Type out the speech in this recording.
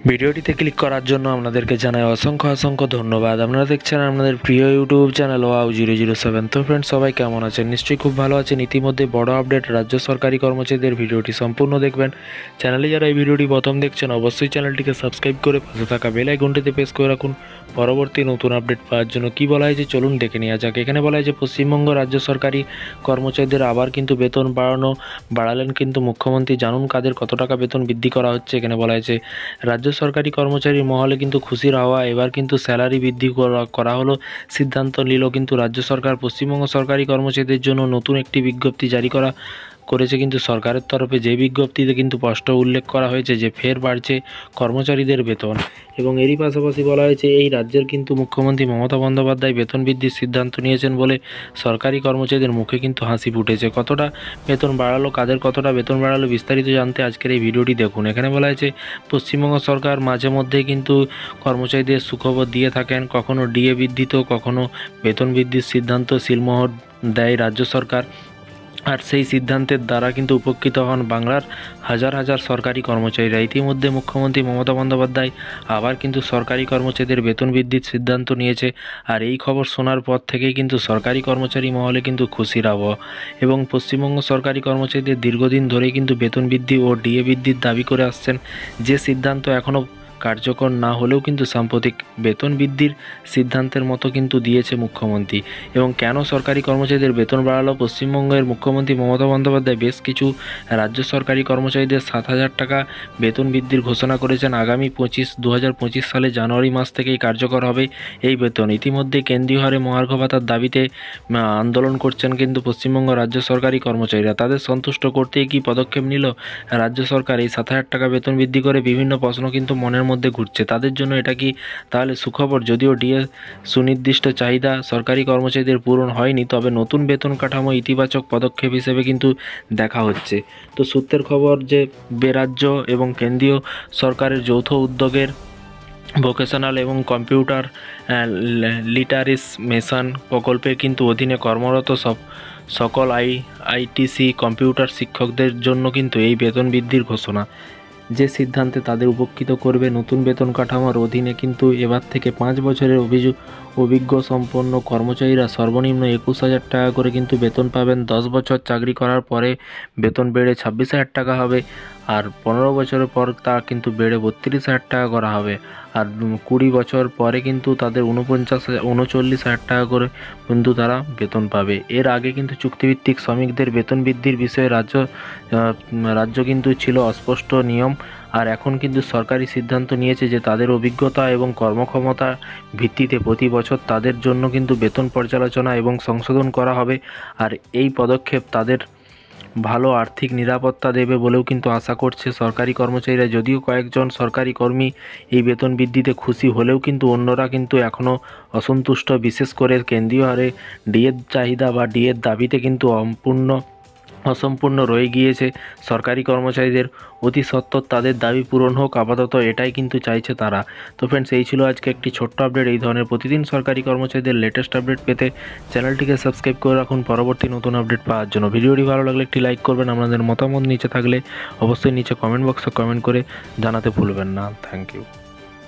ভিডিওটিতে ক্লিক করার জন্য আপনাদেরকে জানাই অসংখ্য ধন্যবাদ। আপনারা দেখছেন আপনাদের প্রিয় ইউটিউব চ্যানেল wow007। তো ফ্রেন্ডস, সবাই কেমন আছেন? নিশ্চয়ই খুব ভালো আছেন। ইতিমধ্যে বড় আপডেট রাজ্য সরকারি কর্মচারীদের, ভিডিওটি সম্পূর্ণ দেখবেন। চ্যানেলে যারা এই ভিডিওটি প্রথম দেখছেন অবশ্যই চ্যানেলটিকে সাবস্ক্রাইব করে পাশে থাকা বেল আইকনটিতে প্রেস করে রাখুন পরবর্তী নতুন আপডেট পাওয়ার জন্য। কি বলা হয়েছে চলুন দেখে নেওয়া যাক। এখানে বলা হয়েছে পশ্চিমবঙ্গ রাজ্য সরকারি কর্মচারীদের আবার কিন্তু বেতন বাড়ালেন কিন্তু মুখ্যমন্ত্রী। জানুন কাদের কত টাকা বেতন বৃদ্ধি করা হচ্ছে। এখানে বলা হয়েছে রাজ্য সরকারি কর্মচারী মহলে কিন্তু খুশির হাওয়া। এবার কিন্তু স্যালারি বৃদ্ধি করা হলো, সিদ্ধান্ত নিল কিন্তু রাজ্য সরকার। পশ্চিমবঙ্গ সরকারি কর্মচারীদের জন্য নতুন একটি বিজ্ঞপ্তি জারি করেছে কিন্তু সরকারের তরফে। যে বিজ্ঞপ্তিতে কিন্তু স্পষ্ট উল্লেখ করা হয়েছে যে ফের বাড়ছে কর্মচারীদের বেতন। এবং এরই পাশাপাশি বলা হয়েছে এই রাজ্যের কিন্তু মুখ্যমন্ত্রী মমতা বন্দ্যোপাধ্যায় বেতন বৃদ্ধির সিদ্ধান্ত নিয়েছেন বলে সরকারি কর্মচারীদের মুখে কিন্তু হাসি ফুটেছে। কতটা বেতন বাড়ালো, কাদের কতটা বেতন বাড়ালো, বিস্তারিত জানতে আজকের এই ভিডিওটি দেখুন। এখানে বলা হয়েছে পশ্চিমবঙ্গ সরকার মাঝে মধ্যেই কিন্তু কর্মচারীদের সুখবর দিয়ে থাকেন। কখনো ডিএ বৃদ্ধি তো কখনো বেতন বৃদ্ধির সিদ্ধান্ত সিলমোহর দেয় রাজ্য সরকার। আর সেই সিদ্ধান্তের দ্বারা কিন্তু উপকৃত হন বাংলার হাজার হাজার সরকারি কর্মচারীরা। ইতিমধ্যে মুখ্যমন্ত্রী মমতা বন্দ্যোপাধ্যায় আবার কিন্তু সরকারি কর্মচারীদের বেতন বৃদ্ধির সিদ্ধান্ত নিয়েছে। আর এই খবর শোনার পর থেকেই কিন্তু সরকারি কর্মচারী মহলে কিন্তু খুশির আবহাওয়া। এবং পশ্চিমবঙ্গ সরকারি কর্মচারীদের দীর্ঘদিন ধরেই কিন্তু বেতন বৃদ্ধি ও ডিএ বৃদ্ধির দাবি করে আসছেন। যে সিদ্ধান্ত এখনও কার্যকর না হলেও কিন্তু সাম্প্রতিক বেতন বৃদ্ধির সিদ্ধান্তের মতো কিন্তু দিয়েছে মুখ্যমন্ত্রী। এবং কেন সরকারি কর্মচারীদের বেতন বাড়ালো? পশ্চিমবঙ্গের মুখ্যমন্ত্রী মমতা বন্দ্যোপাধ্যায় বেশ কিছু রাজ্য সরকারি কর্মচারীদের 7,000 টাকা বেতন বৃদ্ধির ঘোষণা করেছেন। আগামী 2025 সালে জানুয়ারি মাস থেকেই কার্যকর হবে এই বেতন। ইতিমধ্যে কেন্দ্রীয় হারে মহার্ঘ ভাতার দাবিতে আন্দোলন করছেন কিন্তু পশ্চিমবঙ্গ রাজ্য সরকারি কর্মচারীরা। তাদের সন্তুষ্ট করতেই কি পদক্ষেপ নিল রাজ্য সরকার? এই 7,000 টাকা বেতন বৃদ্ধি করে বিভিন্ন প্রশ্ন কিন্তু মনের মধ্যে ঘুরছে। তাদের জন্য এটা কি তাহলে সুখবর? যদিও ডিএ সুনির্দিষ্ট চাহিদা সরকারি কর্মচারীদের পূরণ হয়নি, তবে নতুন বেতন কাঠামো ইতিবাচক পদক্ষেপ হিসেবে কিন্তু দেখা হচ্ছে। তো সূত্রের খবর যে রাজ্য এবং কেন্দ্রীয় সরকারের যৌথ উদ্যোগের ভোকেশনাল এবং কম্পিউটার লিটারেসি প্রকল্পের কিন্তু অধীনে কর্মরত সকল আইটিসি কম্পিউটার শিক্ষকদের জন্য কিন্তু এই বেতন বৃদ্ধির ঘোষণা, যে সিদ্ধান্তে তাদের উপকৃত করবে। নতুন বেতন কাঠামোর অধীনে কিন্তু এবার থেকে 5 বছরের অভিজ্ঞ সম্পন্ন কর্মচারীরা সর্বনিম্ন 21,000 টাকা করে কিন্তু বেতন পাবেন। 10 বছর চাকরি করার পরে বেতন বেড়ে 26,000 টাকা হবে। আর 15 বছরের পর তা কিন্তু বেড়ে 32,000 টাকা করা হবে। আর 20 বছর পরে কিন্তু তাদের 39,000 টাকা করে কিন্তু তারা বেতন পাবে। এর আগে কিন্তু চুক্তিভিত্তিক শ্রমিকদের বেতন বৃদ্ধির বিষয়ে রাজ্য কিন্তু ছিল অস্পষ্ট নিয়ম। আর এখন কিন্তু সরকারি সিদ্ধান্ত নিয়েছে যে তাদের অভিজ্ঞতা এবং কর্মক্ষমতার ভিত্তিতে প্রতি বছর তাদের জন্য কিন্তু বেতন পর্যালোচনা এবং সংশোধন করা হবে। আর এই পদক্ষেপ তাদের ভালো আর্থিক নিরাপত্তা দেবে বলেও কিন্তু আশা করছে সরকারি কর্মচারীরা। যদিও কয়েকজন সরকারি কর্মী এই বেতন বৃদ্ধিতে খুশি হলেও কিন্তু অন্যরা কিন্তু এখনও অসন্তুষ্ট। বিশেষ করে কেন্দ্রীয় হারে ডিএর চাহিদা বা ডিএর দাবিতে কিন্তু অসম্পূর্ণ রয়ে গিয়েছে সরকারি কর্মচারীদের। অতি সত্বর তাদের দাবি পূরণ হোক, আপাতত এটাই কিন্তু চাইছে তারা। তো ফ্রেন্ডস, এই ছিল আজকে একটি ছোট্ট আপডেট। এই ধরনের প্রতিদিন সরকারি কর্মচারীদের লেটেস্ট আপডেট পেতে চ্যানেলটিকে সাবস্ক্রাইব করে রাখুন পরবর্তী নতুন আপডেট পাওয়ার জন্য। ভিডিওটি ভালো লাগলে একটি লাইক করবেন। আপনাদের মতামত নিচে থাকলে অবশ্যই নিচে কমেন্ট বক্সে কমেন্ট করে জানাতে ভুলবেন না। Thank you.